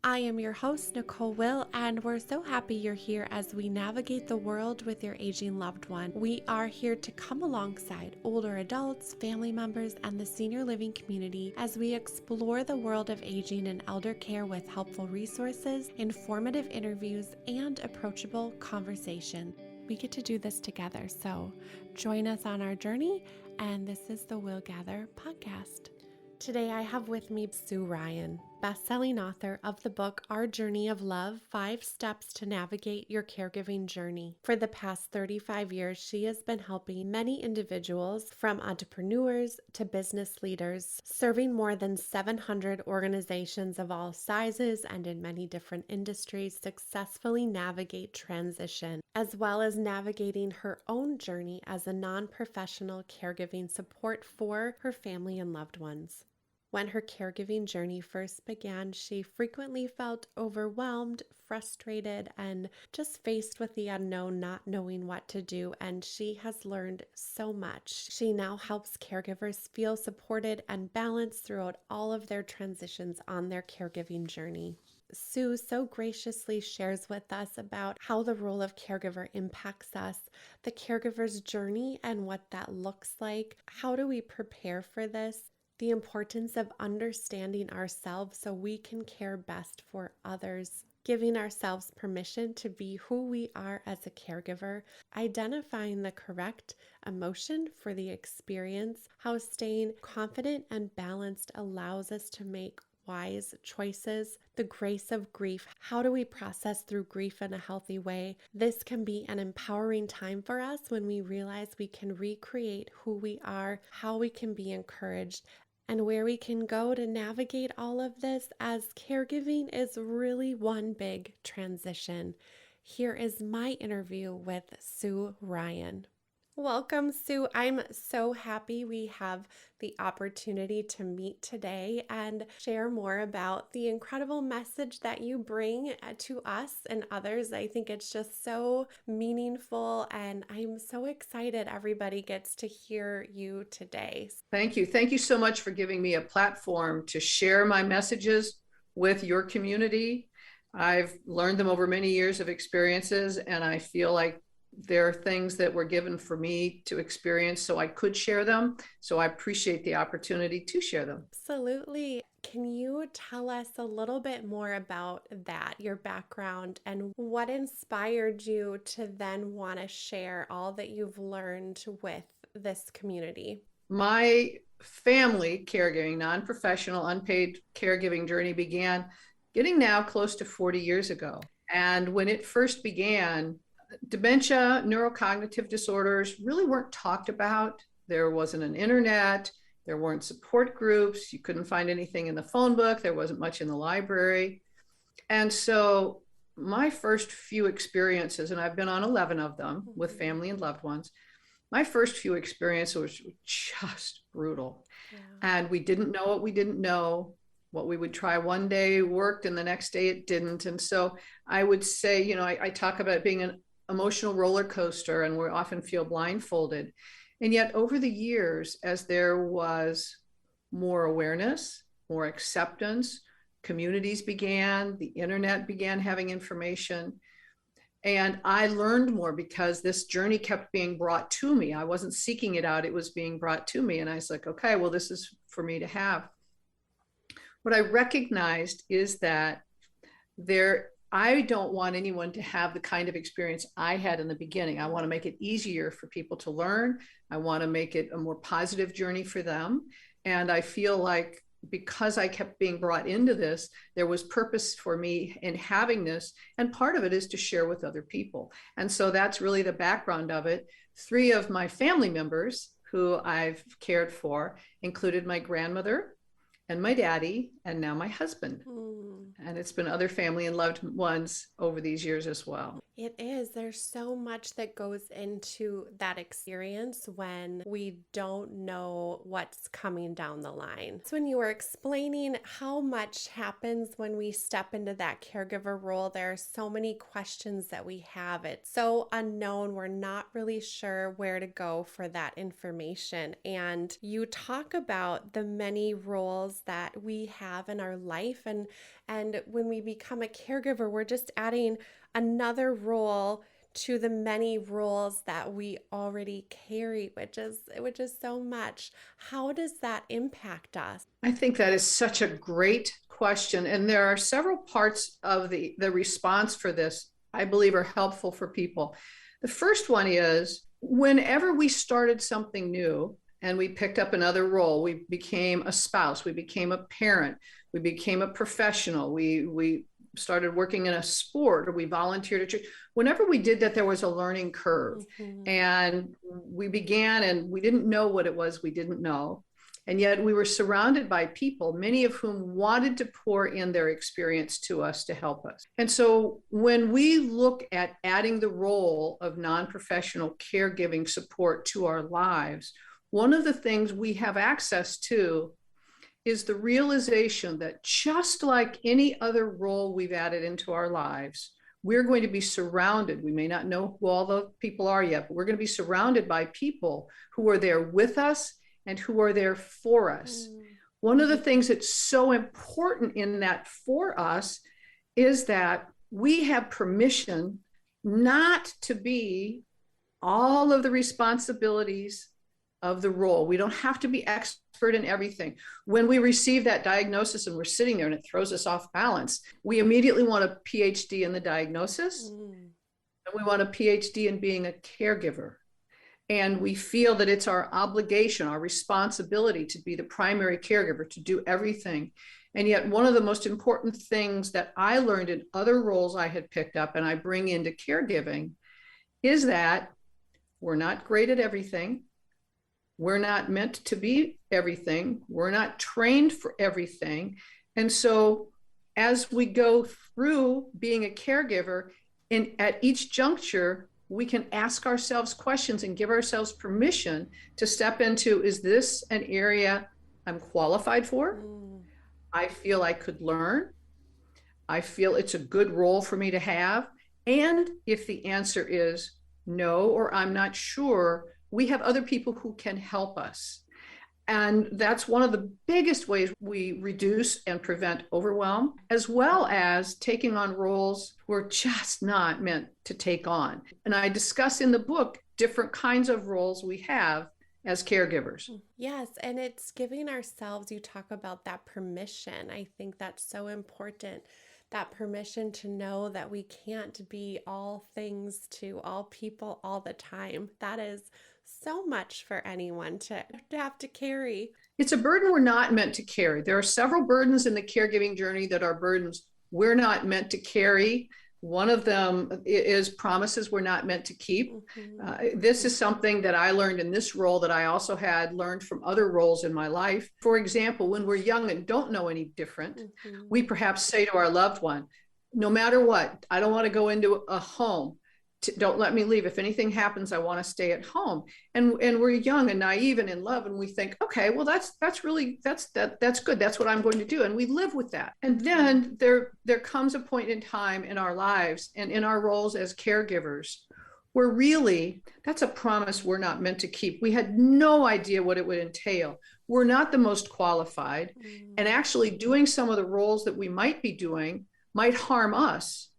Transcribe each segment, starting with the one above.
I am your host, Nicole Will, and we're so happy you're here as we navigate the world with your aging loved one. We are here to come alongside older adults, family members, and the senior living community as we explore the world of aging and elder care with helpful resources, informative interviews, and approachable conversation. We get to do this together, so join us on our journey, and this is the willGather podcast. Today I have with me Sue Ryan, best-selling author of the book Our Journey of Love: 5 Steps to Navigate Your Caregiving Journey. For the past 35 years, she has been helping many individuals, from entrepreneurs to business leaders, serving more than 700 organizations of all sizes and in many different industries, successfully navigate transition, as well as navigating her own journey as a non-professional caregiving support for her family and loved ones. When her caregiving journey first began, she frequently felt overwhelmed, frustrated, and just faced with the unknown, not knowing what to do, and she has learned so much. She now helps caregivers feel supported and balanced throughout all of their transitions on their caregiving journey. Sue so graciously shares with us about how the role of caregiver impacts us, the caregiver's journey and what that looks like. How do we prepare for this? The importance of understanding ourselves so we can care best for others, giving ourselves permission to be who we are as a caregiver, identifying the correct emotion for the experience, how staying confident and balanced allows us to make wise choices, the grace of grief. How do we process through grief in a healthy way? This can be an empowering time for us when we realize we can recreate who we are, how we can be encouraged, and where we can go to navigate all of this, as caregiving is really one big transition. Here is my interview with Sue Ryan. Welcome, Sue. I'm so happy we have the opportunity to meet today and share more about the incredible message that you bring to us and others. I think it's just so meaningful, and I'm so excited everybody gets to hear you today. Thank you. Thank you so much for giving me a platform to share my messages with your community. I've learned them over many years of experiences, and I feel like there are things that were given for me to experience so I could share them. So I appreciate the opportunity to share them. Absolutely. Can you tell us a little bit more about that, your background, and what inspired you to then want to share all that you've learned with this community? My family caregiving, non-professional, unpaid caregiving journey began getting now close to 40 years ago. And when it first began, dementia, neurocognitive disorders really weren't talked about. There wasn't an internet. There weren't support groups. You couldn't find anything in the phone book. There wasn't much in the library. And so my first few experiences, and I've been on 11 of them with family and loved ones, my first few experiences were just brutal. Yeah. And we didn't know what we didn't know. What we would try one day worked and the next day it didn't. And so I would say, I talk about being an emotional roller coaster, and we often feel blindfolded. And yet over the years, as there was more awareness, more acceptance, communities began, the internet began having information, and I learned more because this journey kept being brought to me. I wasn't seeking it out, it was being brought to me. And I was like, okay, well, this is for me to have. What I recognized is that I don't want anyone to have the kind of experience I had in the beginning. I want to make it easier for people to learn. I want to make it a more positive journey for them. And I feel like because I kept being brought into this, there was purpose for me in having this. And part of it is to share with other people. And so that's really the background of it. 3 of my family members who I've cared for included my grandmother and my daddy, and now my husband. And it's been other family and loved ones over these years as well. It is. There's so much that goes into that experience when we don't know what's coming down the line. So when you were explaining how much happens when we step into that caregiver role, there are so many questions that we have. It's so unknown. We're not really sure where to go for that information. And you talk about the many roles that we have in our life. And when we become a caregiver, we're just adding another role to the many roles that we already carry, which is so much. How does that impact us? I think that is such a great question. And there are several parts of the response for this I believe are helpful for people. The first one is whenever we started something new and we picked up another role, we became a spouse, we became a parent, we became a professional, we started working in a sport, or we volunteered at church. Whenever we did that, there was a learning curve. And we began and we didn't know what it was we didn't know. And yet we were surrounded by people, many of whom wanted to pour in their experience to us to help us. And so when we look at adding the role of non-professional caregiving support to our lives, one of the things we have access to is the realization that just like any other role we've added into our lives, we're going to be surrounded. We may not know who all the people are yet, but we're going to be surrounded by people who are there with us and who are there for us. One of the things that's so important in that for us is that we have permission not to be all of the responsibilities of the role. We don't have to be expert in everything. When we receive that diagnosis and we're sitting there and it throws us off balance, we immediately want a PhD in the diagnosis, and we want a PhD in being a caregiver. And we feel that it's our obligation, our responsibility to be the primary caregiver, to do everything. And yet one of the most important things that I learned in other roles I had picked up and I bring into caregiving is that we're not great at everything. We're not meant to be everything. We're not trained for everything. And so as we go through being a caregiver, at each juncture, we can ask ourselves questions and give ourselves permission to step into, is this an area I'm qualified for? I feel I could learn. I feel it's a good role for me to have. And if the answer is no, or I'm not sure, we have other people who can help us. And that's one of the biggest ways we reduce and prevent overwhelm, as well as taking on roles we're just not meant to take on. And I discuss in the book different kinds of roles we have as caregivers. Yes, and it's giving ourselves, you talk about that permission. I think that's so important. That permission to know that we can't be all things to all people all the time. That is so much for anyone to have to carry. It's a burden we're not meant to carry. There are several burdens in the caregiving journey that are burdens we're not meant to carry. One of them is promises we're not meant to keep. This is something that I learned in this role that I also had learned from other roles in my life. For example, when we're young and don't know any different, we perhaps say to our loved one, no matter what, I don't want to go into a home. Don't let me leave. If anything happens, I want to stay at home. And we're young and naive and in love, and we think, okay, well, that's good. That's what I'm going to do. And we live with that. And then there comes a point in time in our lives and in our roles as caregivers where really that's a promise we're not meant to keep. We had no idea what it would entail. We're not the most qualified. And actually doing some of the roles that we might be doing might harm us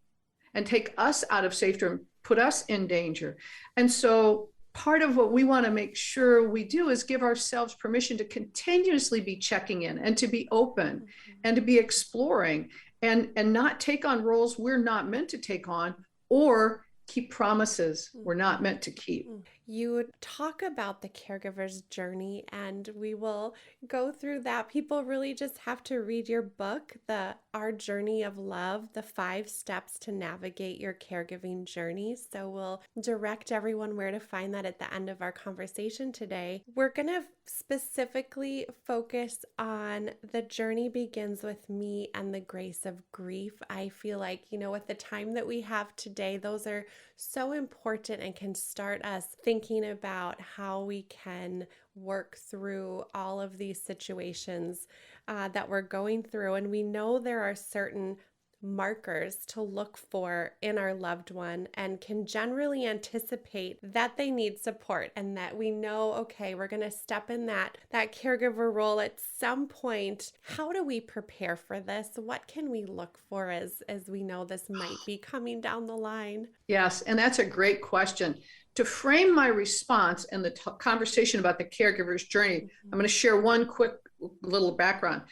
and take us out of safety and put us in danger. And so part of what we want to make sure we do is give ourselves permission to continuously be checking in and to be open and to be exploring and not take on roles we're not meant to take on or keep promises we're not meant to keep. You talk about the caregiver's journey, and we will go through that. People really just have to read your book, The Our Journey of Love, the 5 steps to navigate your caregiving journey. So we'll direct everyone where to find that at the end of our conversation today. We're going to specifically focus on the journey begins with me and the grace of grief. I feel like, with the time that we have today, those are so important and can start us thinking about how we can work through all of these situations that we're going through. And we know there are certain markers to look for in our loved one and can generally anticipate that they need support, and that we know, okay, we're going to step in that caregiver role at some point. How do we prepare for this? What can we look for as we know this might be coming down the line? Yes, and that's a great question. To frame my response and the conversation about the caregiver's journey, I'm going to share one quick little background.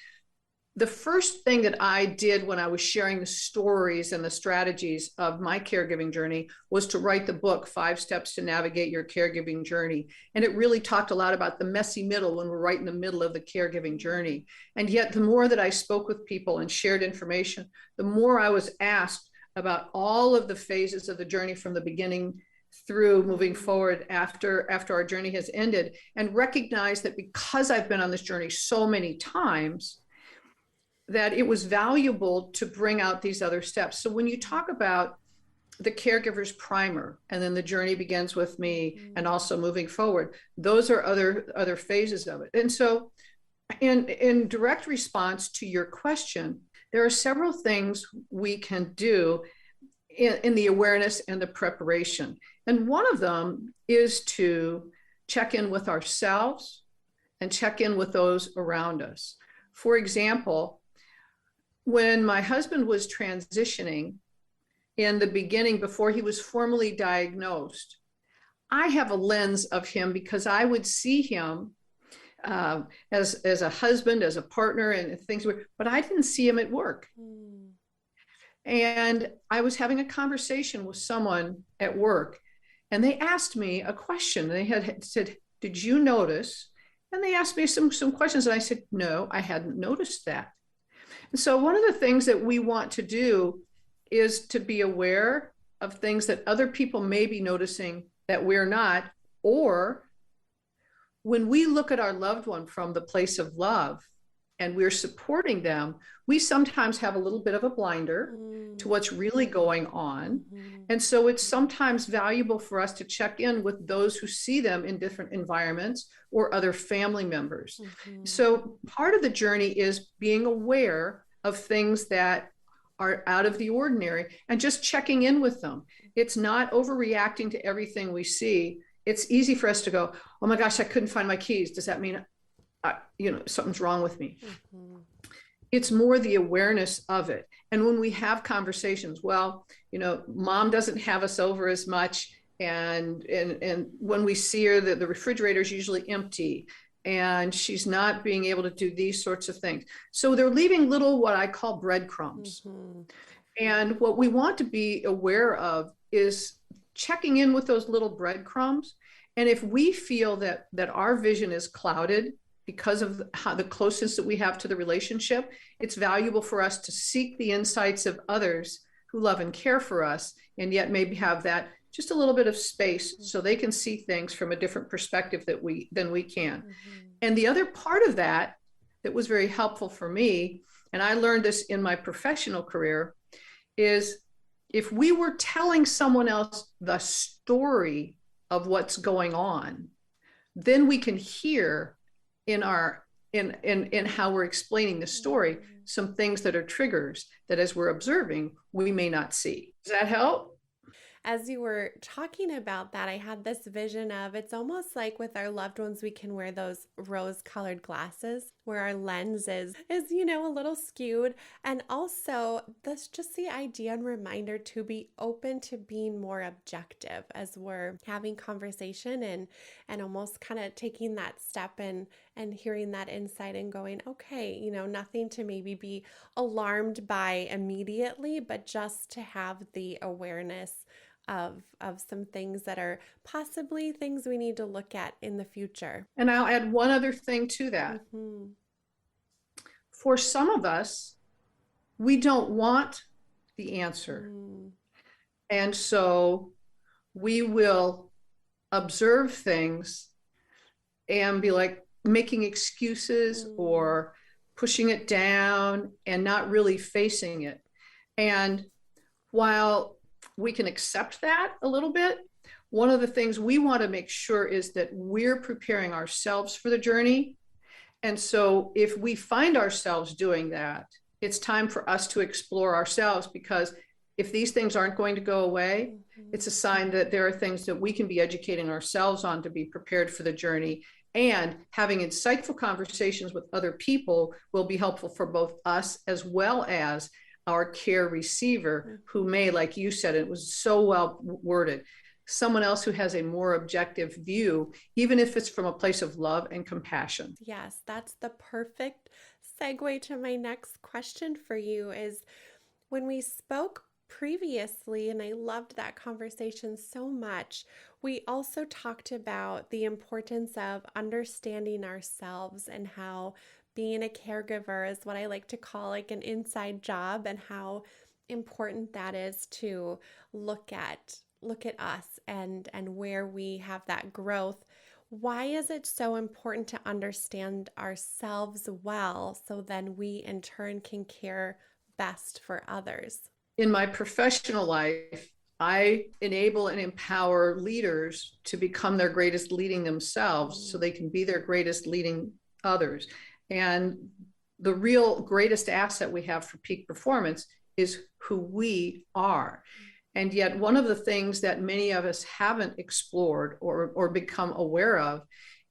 The first thing that I did when I was sharing the stories and the strategies of my caregiving journey was to write the book, 5 Steps to Navigate Your Caregiving Journey. And it really talked a lot about the messy middle when we're right in the middle of the caregiving journey. And yet the more that I spoke with people and shared information, the more I was asked about all of the phases of the journey from the beginning through moving forward after our journey has ended, and recognize that because I've been on this journey so many times, that it was valuable to bring out these other steps. So when you talk about the caregiver's primer, and then the journey begins with me, and also moving forward, those are other phases of it. And so in direct response to your question, there are several things we can do in the awareness and the preparation. And one of them is to check in with ourselves and check in with those around us. For example, when my husband was transitioning in the beginning, before he was formally diagnosed, I have a lens of him because I would see him as a husband, as a partner, and things, but I didn't see him at work. And I was having a conversation with someone at work, and they asked me a question. They had said, "Did you notice?" And they asked me some questions, and I said, "No, I hadn't noticed that." And so one of the things that we want to do is to be aware of things that other people may be noticing that we're not, or when we look at our loved one from the place of love and we're supporting them, we sometimes have a little bit of a blinder to what's really going on. And so it's sometimes valuable for us to check in with those who see them in different environments or other family members. So part of the journey is being aware of things that are out of the ordinary and just checking in with them. It's not overreacting to everything we see. It's easy for us to go, "Oh my gosh, I couldn't find my keys. Does that mean something's wrong with me?" It's more the awareness of it. And when we have conversations, well, mom doesn't have us over as much, and when we see her, the refrigerator is usually empty, and she's not being able to do these sorts of things. So they're leaving little, what I call breadcrumbs. And what we want to be aware of is checking in with those little breadcrumbs. And if we feel that our vision is clouded because of how the closeness that we have to the relationship, it's valuable for us to seek the insights of others who love and care for us, and yet maybe have that just a little bit of space so they can see things from a different perspective than we can. And the other part of that was very helpful for me, and I learned this in my professional career, is if we were telling someone else the story of what's going on, then we can hear in how we're explaining the story some things that are triggers that, as we're observing, we may not see. Does that help? As you were talking about that, I had this vision of, it's almost like with our loved ones, we can wear those rose-colored glasses where our lens is a little skewed. And also, that's just the idea and reminder to be open to being more objective as we're having conversation, and almost kind of taking that step and hearing that insight and going, okay, nothing to maybe be alarmed by immediately, but just to have the awareness of some things that are possibly things we need to look at in the future. And I'll add one other thing to that. Mm-hmm. For some of us, we don't want the answer. Mm. And so we will observe things and be like making excuses or pushing it down and not really facing it. And while we can accept that a little bit, one of the things we want to make sure is that we're preparing ourselves for the journey. And so if we find ourselves doing that, it's time for us to explore ourselves, because if these things aren't going to go away, it's a sign that there are things that we can be educating ourselves on to be prepared for the journey. And having insightful conversations with other people will be helpful for both us as well as our care receiver, who may, like you said, it was so well worded, someone else who has a more objective view, even if it's from a place of love and compassion. Yes, that's the perfect segue to my next question for you. Is when we spoke previously, and I loved that conversation so much, we also talked about the importance of understanding ourselves and how being a caregiver is what I like to call like an inside job, and how important that is to look at us and where we have that growth. Why is it so important to understand ourselves well, so then we in turn can care best for others? In my professional life, I enable and empower leaders to become their greatest leading themselves so they can be their greatest leading others. And the real greatest asset we have for peak performance is who we are. And yet one of the things that many of us haven't explored or become aware of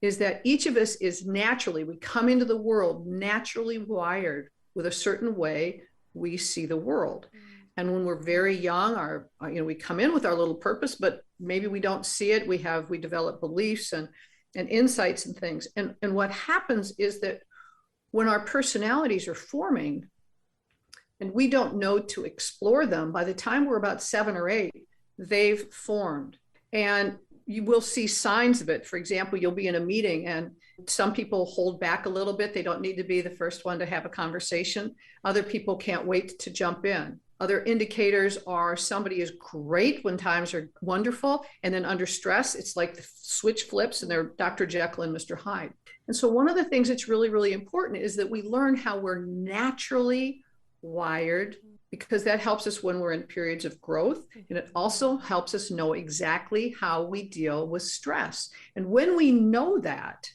is that each of us is naturally, we come into the world naturally wired with a certain way we see the world. And when we're very young, we come in with our little purpose, but maybe we don't see it. We develop beliefs and insights and things. And what happens is that when our personalities are forming and we don't know to explore them, by the time we're about 7 or 8, they've formed. And you will see signs of it. For example, you'll be in a meeting and some people hold back a little bit. They don't need to be the first one to have a conversation. Other people can't wait to jump in. Other indicators are somebody is great when times are wonderful, and then under stress, it's like the switch flips and they're Dr. Jekyll and Mr. Hyde. And so one of the things that's really, really important is that we learn how we're naturally wired, because that helps us when we're in periods of growth. And it also helps us know exactly how we deal with stress. And when we know that,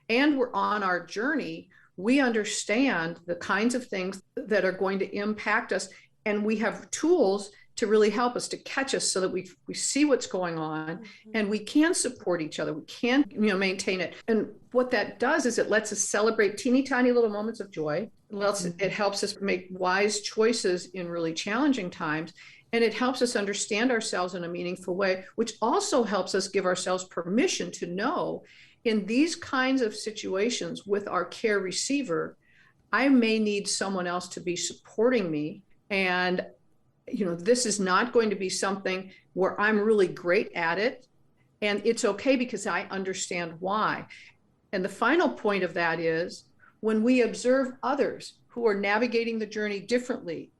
and we're on our journey, we understand the kinds of things that are going to impact us. And we have tools to really help us, to catch us, so that we see what's going on and we can support each other. We can, maintain it. And what that does is it lets us celebrate teeny tiny little moments of joy. It helps us make wise choices in really challenging times. And it helps us understand ourselves in a meaningful way, which also helps us give ourselves permission to know in these kinds of situations with our care receiver, I may need someone else to be supporting me. And, this is not going to be something where I'm really great at it. And it's okay because I understand why. And the final point of that is when we observe others who are navigating the journey differently,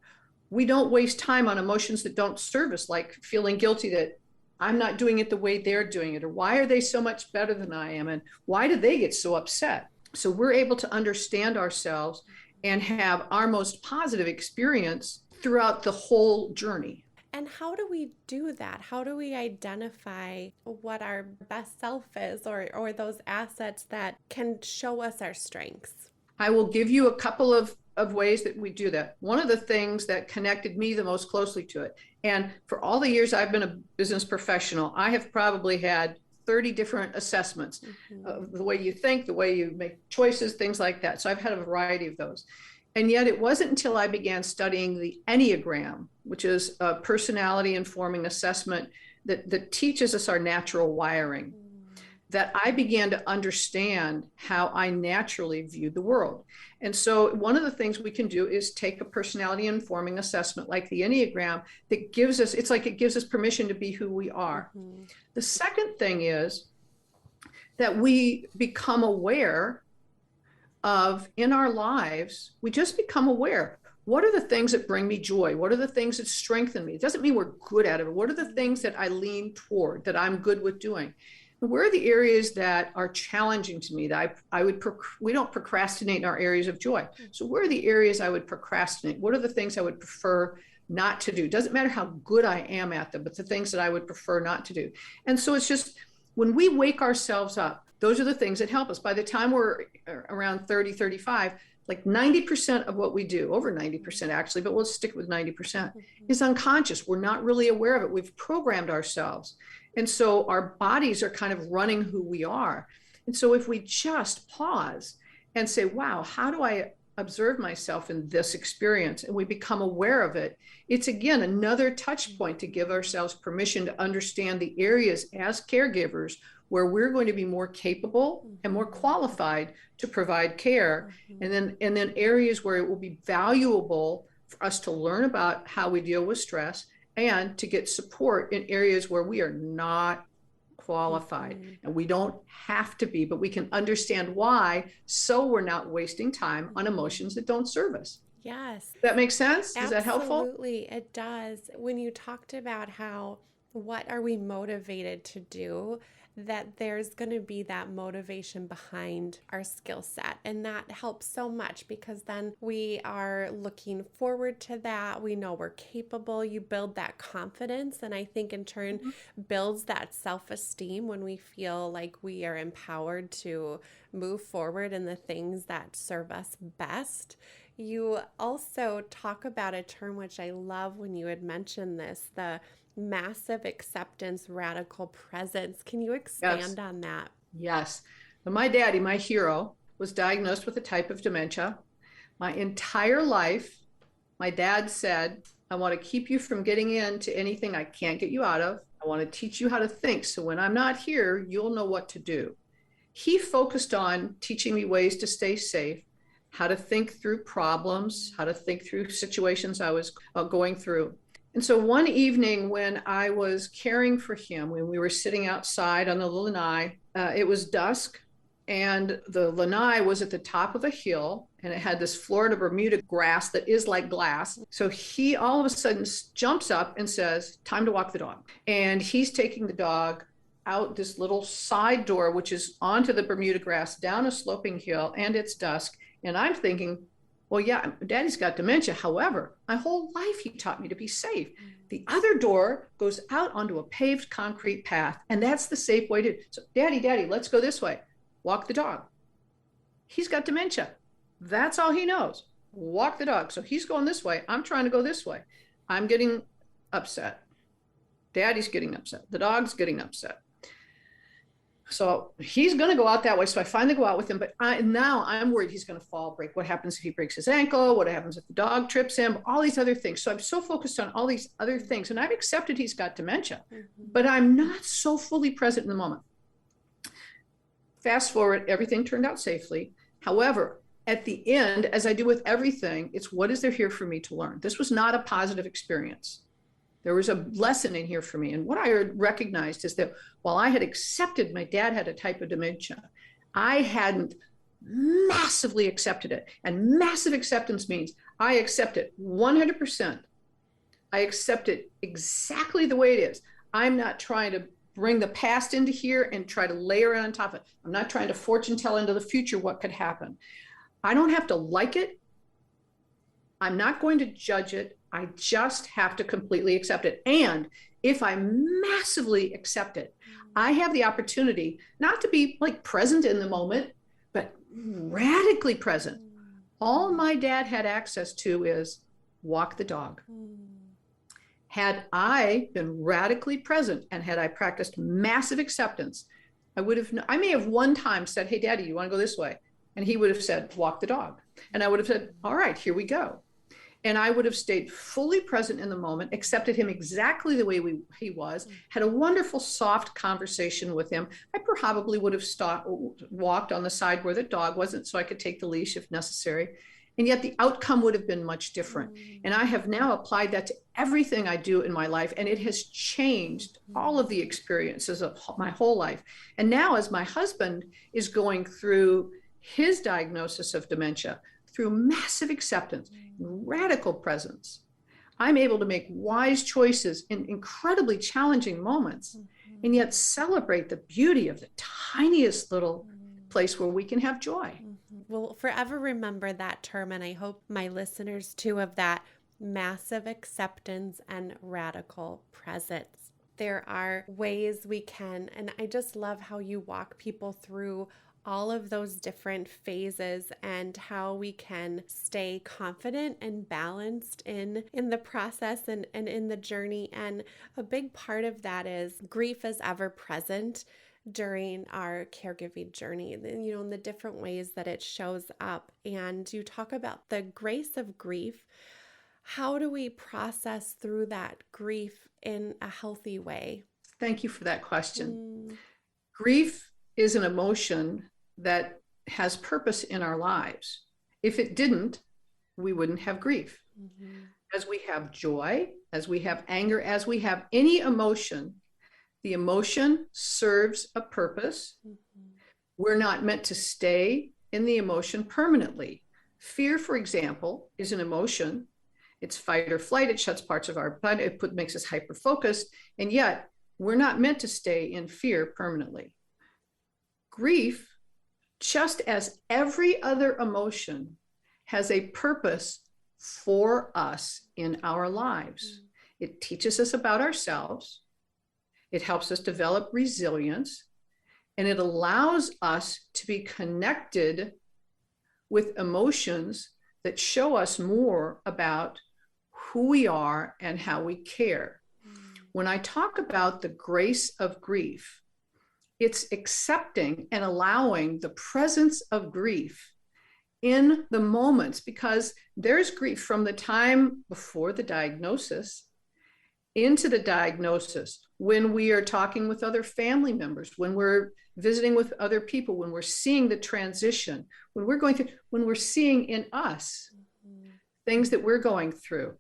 we don't waste time on emotions that don't serve us, like feeling guilty that I'm not doing it the way they're doing it, or why are they so much better than I am? And why do they get so upset? So we're able to understand ourselves and have our most positive experience throughout the whole journey. And how do we do that? How do we identify what our best self is, or those assets that can show us our strengths? I will give you a couple of ways that we do that. One of the things that connected me the most closely to it, and for all the years I've been a business professional, I have probably had 30 different assessments of the way you think, the way you make choices, things like that. So I've had a variety of those. And yet it wasn't until I began studying the Enneagram, which is a personality informing assessment that teaches us our natural wiring. that I began to understand how I naturally viewed the world. And so one of the things we can do is take a personality informing assessment like the Enneagram that gives us, it's like it gives us permission to be who we are. Mm-hmm. The second thing is that we become aware of in our lives, we just become aware. What are the things that bring me joy? What are the things that strengthen me? It doesn't mean we're good at it. What are the things that I lean toward, that I'm good with doing? Where are the areas that are challenging to me that we don't procrastinate in our areas of joy. So where are the areas I would procrastinate? What are the things I would prefer not to do? It doesn't matter how good I am at them, but the things that I would prefer not to do. And so it's just, when we wake ourselves up, those are the things that help us. By the time we're around 30, 35, like 90% of what we do, over 90% actually, but we'll stick with 90%, is unconscious. We're not really aware of it. We've programmed ourselves. And so our bodies are kind of running who we are. And so if we just pause and say, wow, how do I observe myself in this experience? And we become aware of it. It's again, another touch point to give ourselves permission to understand the areas as caregivers where we're going to be more capable and more qualified to provide care. And then areas where it will be valuable for us to learn about how we deal with stress and to get support in areas where we are not qualified. And we don't have to be, but we can understand why, so we're not wasting time on emotions that don't serve us. Yes. Does that make sense? Is that helpful? Absolutely, it does. When you talked about how, what are we motivated to do, that there's going to be that motivation behind our skill set. And that helps so much because then we are looking forward to that. We know we're capable. You build that confidence. And I think in turn builds that self-esteem when we feel like we are empowered to move forward in the things that serve us best. You also talk about a term which I love when you had mentioned this, the massive acceptance, radical presence. Can you expand on that? Yes. So my daddy, my hero, was diagnosed with a type of dementia. My entire life, my dad said, I want to keep you from getting into anything I can't get you out of. I want to teach you how to think. So when I'm not here, you'll know what to do. He focused on teaching me ways to stay safe, how to think through problems, how to think through situations I was going through. And so one evening when I was caring for him, when we were sitting outside on the lanai, it was dusk and the lanai was at the top of a hill and it had this Florida Bermuda grass that is like glass. So he all of a sudden jumps up and says, time to walk the dog. And he's taking the dog out this little side door, which is onto the Bermuda grass, down a sloping hill, and it's dusk. And I'm thinking, well, yeah, Daddy's got dementia. However, my whole life he taught me to be safe. The other door goes out onto a paved concrete path, and that's the safe way to. So, Daddy, let's go this way. Walk the dog. He's got dementia. That's all he knows. Walk the dog. So he's going this way. I'm trying to go this way. I'm getting upset. Daddy's getting upset. The dog's getting upset. So he's going to go out that way. So I finally go out with him, but now I'm worried he's going to fall, break. What happens if he breaks his ankle? What happens if the dog trips him? All these other things. So I'm so focused on all these other things, and I've accepted he's got dementia, but I'm not so fully present in the moment. Fast forward, everything turned out safely. However, at the end, as I do with everything, it's what is there here for me to learn? This was not a positive experience. There was a lesson in here for me. And what I recognized is that while I had accepted my dad had a type of dementia, I hadn't massively accepted it. And massive acceptance means I accept it 100%. I accept it exactly the way it is. I'm not trying to bring the past into here and try to layer it on top of it. I'm not trying to fortune tell into the future what could happen. I don't have to like it. I'm not going to judge it. I just have to completely accept it. And if I massively accept it, I have the opportunity not to be like present in the moment, but radically present. All my dad had access to is walk the dog. Had I been radically present and had I practiced massive acceptance, I may have one time said, hey, Daddy, you want to go this way? And he would have said, walk the dog. And I would have said, all right, here we go. And I would have stayed fully present in the moment, accepted him exactly the way he was, had a wonderful, soft conversation with him. I probably would have walked on the side where the dog wasn't so I could take the leash if necessary. And yet the outcome would have been much different. And I have now applied that to everything I do in my life. And it has changed all of the experiences of my whole life. And now, as my husband is going through his diagnosis of dementia, through massive acceptance, radical presence, I'm able to make wise choices in incredibly challenging moments, and yet celebrate the beauty of the tiniest little place where we can have joy. We'll forever remember that term, and I hope my listeners too, of that massive acceptance and radical presence. There are ways we can, and I just love how you walk people through all of those different phases and how we can stay confident and balanced in the process and in the journey. And a big part of that is grief is ever present during our caregiving journey, you know, in the different ways that it shows up. And you talk about the grace of grief. How do we process through that grief in a healthy way? Thank you for that question. Grief is an emotion that has purpose in our lives. If it didn't, we wouldn't have grief. As we have joy, as we have anger, as we have any emotion, the emotion serves a purpose. We're not meant to stay in the emotion permanently. Fear, for example, is an emotion. It's fight or flight. It shuts parts of our body. It makes us hyper-focused. And yet, we're not meant to stay in fear permanently. Grief, just as every other emotion, has a purpose for us in our lives. It teaches us about ourselves. It helps us develop resilience, and it allows us to be connected with emotions that show us more about who we are and how we care. When I talk about the grace of grief, it's accepting and allowing the presence of grief in the moments, because there's grief from the time before the diagnosis into the diagnosis, when we are talking with other family members, when we're visiting with other people, when we're seeing the transition, when we're seeing in us things that we're going through.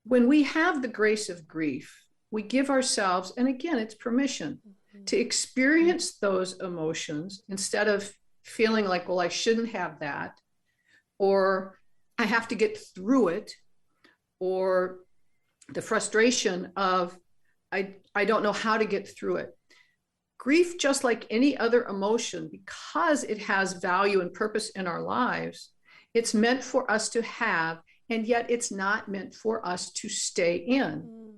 When we have the grace of grief, we give ourselves, and again, it's permission to experience those emotions instead of feeling like, well, I shouldn't have that, or I have to get through it, or the frustration of, I don't know how to get through it. Grief, just like any other emotion, because it has value and purpose in our lives, it's meant for us to have, and yet it's not meant for us to stay in.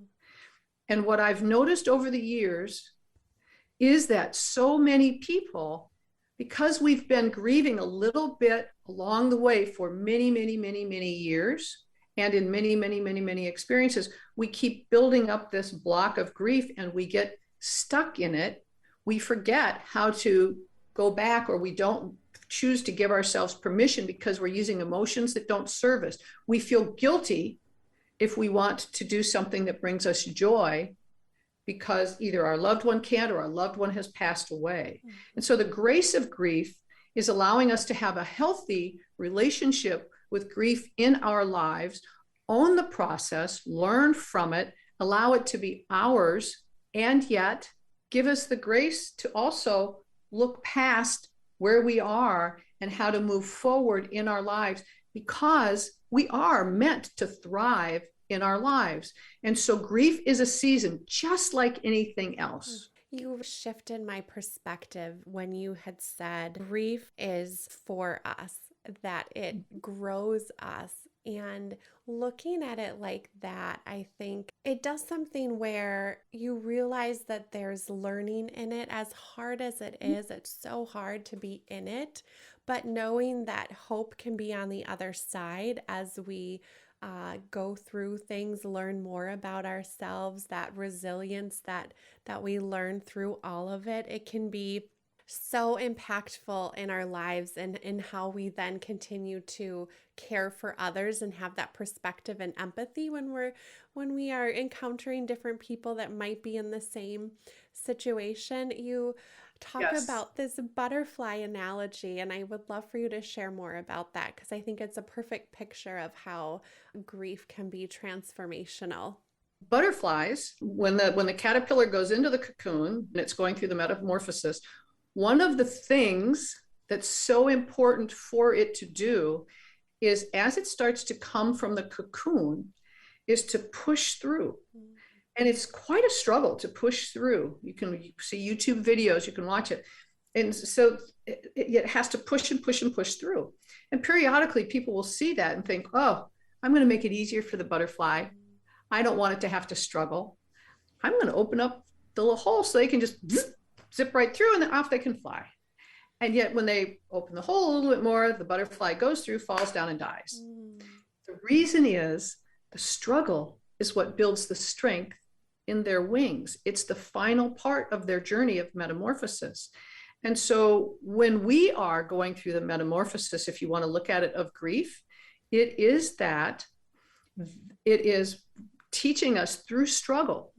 And what I've noticed over the years is that so many people, because we've been grieving a little bit along the way for many, many, many, many years, and in many, many, many, many experiences, we keep building up this block of grief and we get stuck in it. We forget how to go back, or we don't choose to give ourselves permission because we're using emotions that don't serve us. We feel guilty if we want to do something that brings us joy, because either our loved one can't or our loved one has passed away. And so the grace of grief is allowing us to have a healthy relationship with grief in our lives, own the process, learn from it, allow it to be ours, and yet give us the grace to also look past where we are and how to move forward in our lives, because we are meant to thrive in our lives. And so grief is a season just like anything else. You shifted my perspective when you had said grief is for us, that it grows us. And looking at it like that, I think it does something where you realize that there's learning in it. As hard as it is, it's so hard to be in it, but knowing that hope can be on the other side as we go through things, learn more about ourselves, that resilience that we learn through all of it. It can be so impactful in our lives and in how we then continue to care for others and have that perspective and empathy when we are encountering different people that might be in the same situation. You talk Yes. about this butterfly analogy, and I would love for you to share more about that because I think it's a perfect picture of how grief can be transformational. Butterflies, when the caterpillar goes into the cocoon and it's going through the metamorphosis, one of the things that's so important for it to do is, as it starts to come from the cocoon, is to push through. And it's quite a struggle to push through. You can see YouTube videos, you can watch it. And so it has to push and push and push through. And periodically people will see that and think, oh, I'm going to make it easier for the butterfly. I don't want it to have to struggle. I'm going to open up the little hole so they can just zip right through and then off they can fly. And yet when they open the hole a little bit more, the butterfly goes through, falls down and dies. The reason is the struggle is what builds the strength in their wings. It's the final part of their journey of metamorphosis. And so when we are going through the metamorphosis, if you want to look at it, of grief, it is teaching us through struggle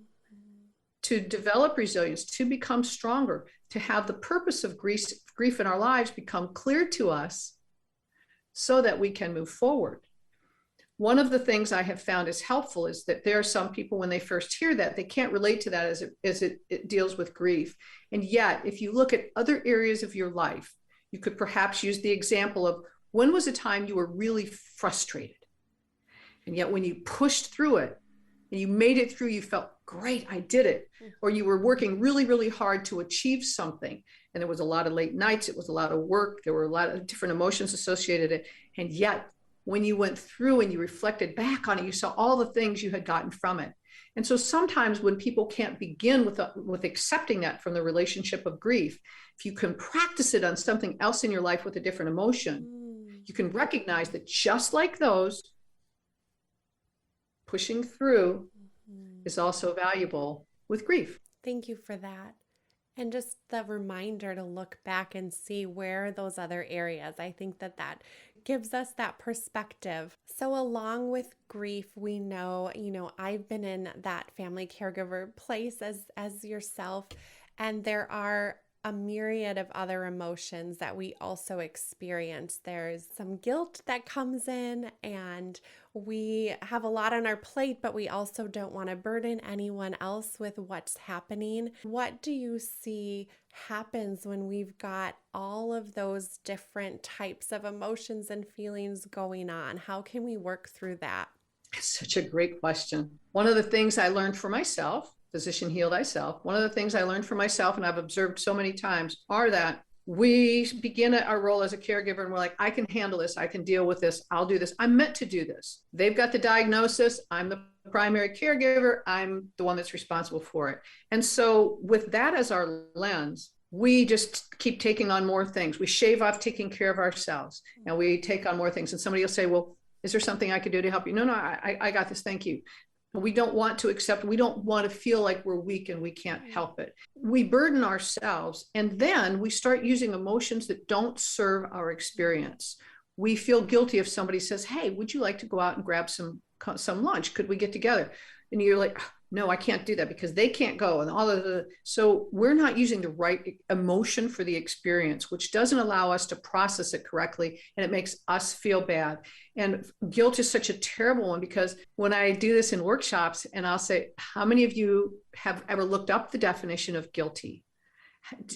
to develop resilience, to become stronger, to have the purpose of grief in our lives become clear to us so that we can move forward. One of the things I have found is helpful is that there are some people, when they first hear that, they can't relate to that as it deals with grief. And yet, if you look at other areas of your life, you could perhaps use the example of, when was a time you were really frustrated? And yet when you pushed through it and you made it through, you felt, great, I did it. Or you were working really, really hard to achieve something. And there was a lot of late nights, it was a lot of work, there were a lot of different emotions associated with it. And yet when you went through and you reflected back on it, you saw all the things you had gotten from it. And so sometimes when people can't begin with accepting that from the relationship of grief, if you can practice it on something else in your life with a different emotion, you can recognize that just like those, pushing through is also valuable with grief. Thank you for that. And just the reminder to look back and see where those other areas, I think that gives us that perspective. So along with grief, we know, I've been in that family caregiver place as yourself, and there are a myriad of other emotions that we also experience. There's some guilt that comes in, and we have a lot on our plate, but we also don't want to burden anyone else with what's happening. What do you see happens when we've got all of those different types of emotions and feelings going on? How can we work through that? It's such a great question. One of the things I learned for myself, physician heal thyself, one of the things I learned for myself, and I've observed so many times, are that we begin our role as a caregiver and we're like, I can handle this, I can deal with this, I'll do this, I'm meant to do this. They've got the diagnosis, I'm the primary caregiver, I'm the one that's responsible for it. And so with that as our lens, we just keep taking on more things. We shave off taking care of ourselves and we take on more things. And somebody will say, well, is there something I could do to help you? No, I got this, thank you. We don't want to accept, we don't want to feel like we're weak and we can't help it. We burden ourselves, and then we start using emotions that don't serve our experience. We feel guilty if somebody says, hey, would you like to go out and grab some lunch? Could we get together? And you're like, no, I can't do that because they can't go. And all of the, so we're not using the right emotion for the experience, which doesn't allow us to process it correctly. And it makes us feel bad. And guilt is such a terrible one, because when I do this in workshops and I'll say, how many of you have ever looked up the definition of guilty?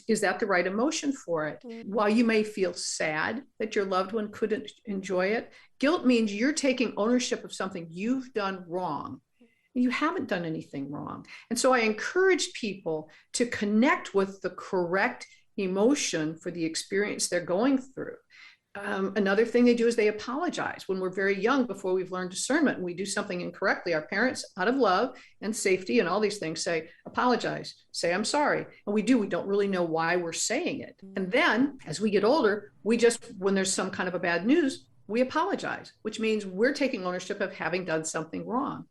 Is that the right emotion for it? While you may feel sad that your loved one couldn't enjoy it, guilt means you're taking ownership of something you've done wrong. You haven't done anything wrong. And so I encourage people to connect with the correct emotion for the experience they're going through. Another thing they do is they apologize. When we're very young, before we've learned discernment, and we do something incorrectly, our parents, out of love and safety and all these things, say, apologize, say, I'm sorry. And we don't really know why we're saying it. And then as we get older, when there's some kind of a bad news, we apologize, which means we're taking ownership of having done something wrong.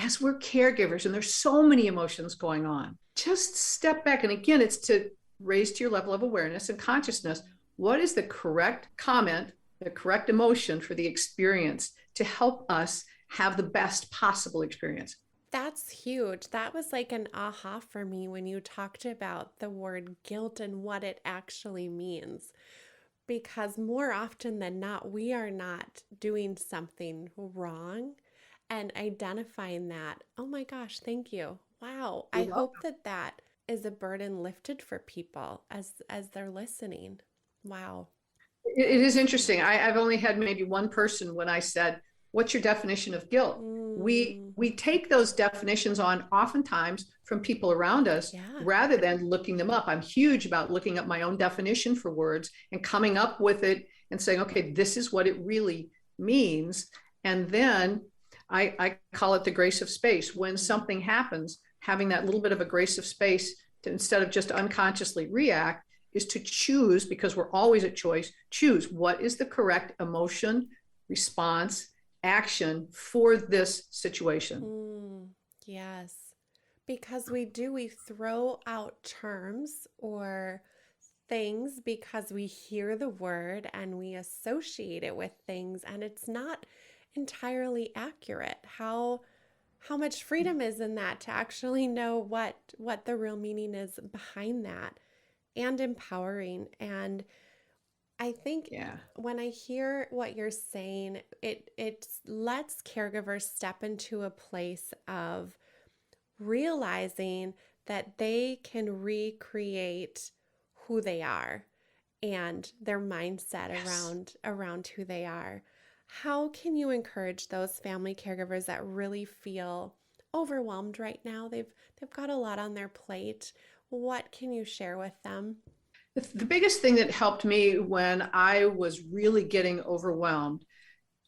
As we're caregivers, and there's so many emotions going on, just step back. And again, it's to raised to your level of awareness and consciousness, what is the correct comment, the correct emotion for the experience to help us have the best possible experience? That's huge. That was like an aha for me when you talked about the word guilt and what it actually means. Because more often than not, we are not doing something wrong, and identifying that, oh my gosh, thank you. Wow. I You're welcome. hope that that is a burden lifted for people as they're listening. Wow. It is interesting. I've only had maybe one person when I said, "What's your definition of guilt?" Mm, We take those definitions on oftentimes from people around us yeah. rather than looking them up. I'm huge about looking up my own definition for words and coming up with it and saying, "Okay, this is what it really means." And then I call it the grace of space. When something happens, having that little bit of a grace of space to, instead of just unconsciously react, is to choose, because we're always at choice, choose what is the correct emotion, response, action for this situation. Yes. Because we throw out terms or things because we hear the word and we associate it with things, and it's not entirely accurate. How much freedom is in that to actually know what the real meaning is behind that, and empowering. And I think Yeah. when I hear what you're saying, it lets caregivers step into a place of realizing that they can recreate who they are and their mindset Yes. around who they are. How can you encourage those family caregivers that really feel overwhelmed right now? They've got a lot on their plate. What can you share with them? The biggest thing that helped me when I was really getting overwhelmed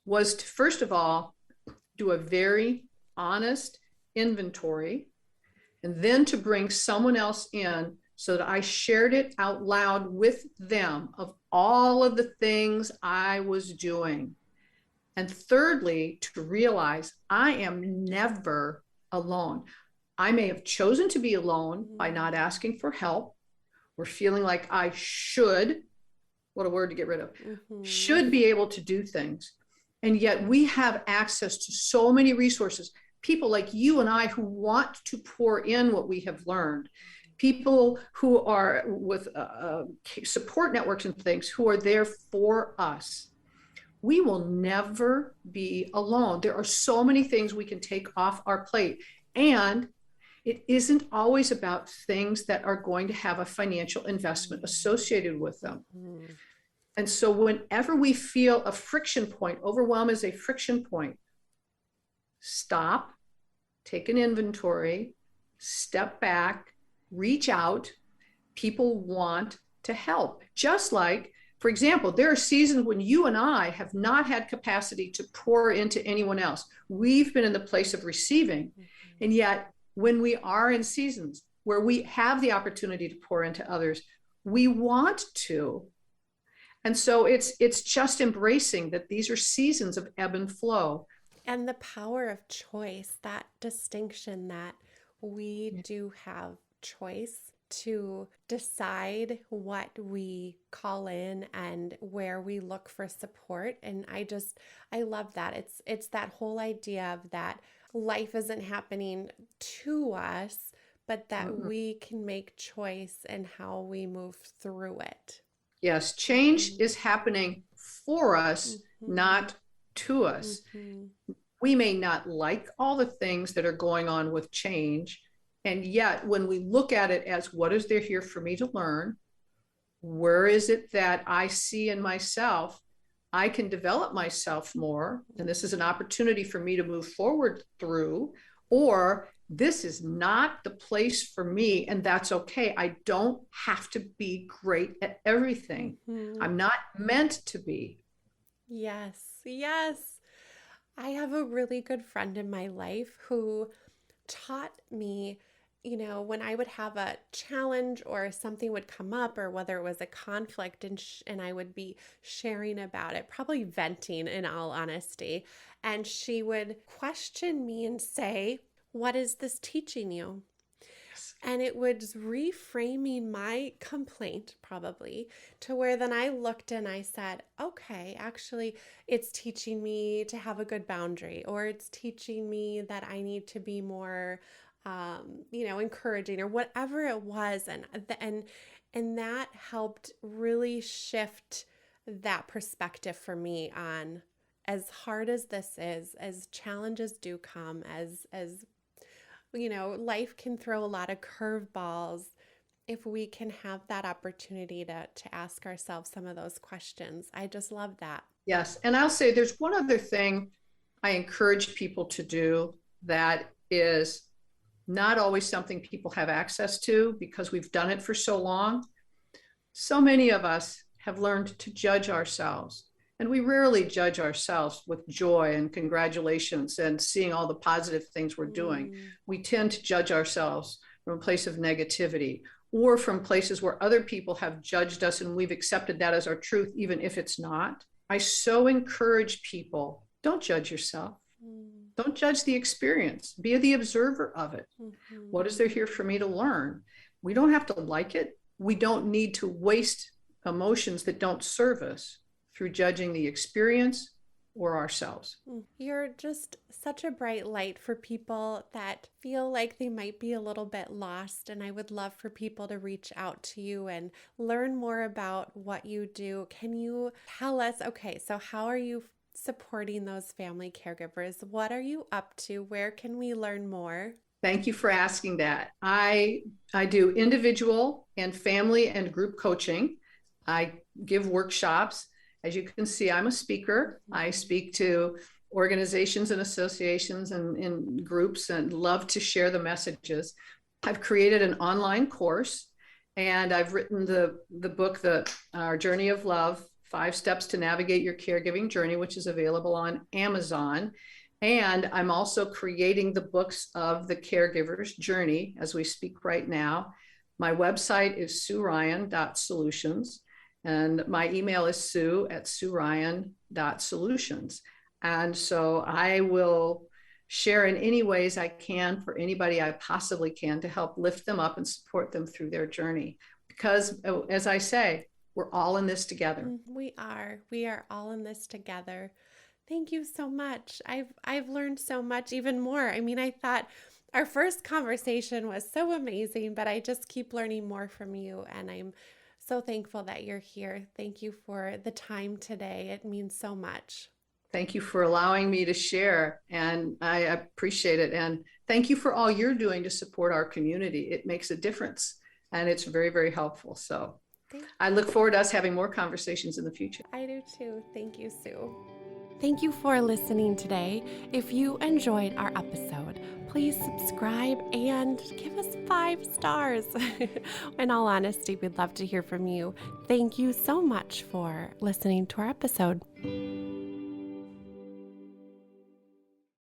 was to, first of all, do a very honest inventory, and then to bring someone else in so that I shared it out loud with them of all of the things I was doing. And thirdly, to realize I am never alone. I may have chosen to be alone by not asking for help or feeling like I should, what a word to get rid of, Mm-hmm. should be able to do things. And yet we have access to so many resources, people like you and I who want to pour in what we have learned, people who are with support networks and things who are there for us. We will never be alone. There are so many things we can take off our plate. And it isn't always about things that are going to have a financial investment associated with them. Mm-hmm. And so whenever we feel a friction point, overwhelm is a friction point, stop, take an inventory, step back, reach out. People want to help. Just like, for example, there are seasons when you and I have not had capacity to pour into anyone else. We've been in the place of receiving. And yet, when we are in seasons where we have the opportunity to pour into others, we want to. And so it's just embracing that these are seasons of ebb and flow. And the power of choice, that distinction that we do have choice to decide what we call in and where we look for support. And I love that. It's that whole idea of that life isn't happening to us, but that Mm-mm. we can make choice in how we move through it. Yes, change is happening for us, Mm-hmm. not to us. Mm-hmm. We may not like all the things that are going on with change. And yet, when we look at it as what is there here for me to learn, where is it that I see in myself, I can develop myself more, and this is an opportunity for me to move forward through, or this is not the place for me, and that's okay. I don't have to be great at everything. Mm-hmm. I'm not meant to be. Yes, yes. I have a really good friend in my life who taught me, when I would have a challenge or something would come up, or whether it was a conflict, and I would be sharing about it, probably venting in all honesty. And she would question me and say, "What is this teaching you?" And it was reframing my complaint probably to where then I looked and I said, okay, actually, it's teaching me to have a good boundary, or it's teaching me that I need to be more, encouraging, or whatever it was. And that helped really shift that perspective for me on, as hard as this is, as challenges do come, as life can throw a lot of curveballs. If we can have that opportunity to ask ourselves some of those questions, I just love that. Yes. And I'll say there's one other thing I encourage people to do that is not always something people have access to because we've done it for so long. So many of us have learned to judge ourselves, and we rarely judge ourselves with joy and congratulations and seeing all the positive things we're doing. We tend to judge ourselves from a place of negativity or from places where other people have judged us and we've accepted that as our truth, even if it's not. I so encourage people, don't judge yourself. Don't judge the experience. Be the observer of it. What is there here for me to learn? We don't have to like it. We don't need to waste emotions that don't serve us through judging the experience or ourselves. You're just such a bright light for people that feel like they might be a little bit lost. And I would love for people to reach out to you and learn more about what you do. Can you tell us, okay, so how are you supporting those family caregivers? What are you up to? Where can we learn more? Thank you for asking that. I do individual and family and group coaching. I give workshops. As you can see, I'm a speaker. I speak to organizations and associations and in groups and love to share the messages. I've created an online course, and I've written the book, Our Journey of Love, 5 Steps to Navigate Your Caregiving Journey, which is available on Amazon. And I'm also creating the books of the Caregiver's Journey as we speak right now. My website is sueryan.solutions, and my email is sue@sueryan.solutions. And so I will share in any ways I can for anybody I possibly can to help lift them up and support them through their journey. Because as I say, we're all in this together. We are all in this together. Thank you so much. I've learned so much, even more. I mean, I thought our first conversation was so amazing, but I just keep learning more from you, and I'm so thankful that you're here. Thank you for the time today. It means so much. Thank you for allowing me to share, and I appreciate it. And thank you for all you're doing to support our community. It makes a difference, and it's very, very helpful. So I look forward to us having more conversations in the future. I do too. Thank you, Sue. Thank you for listening today. If you enjoyed our episode, please subscribe and give us 5 stars. In all honesty, we'd love to hear from you. Thank you so much for listening to our episode.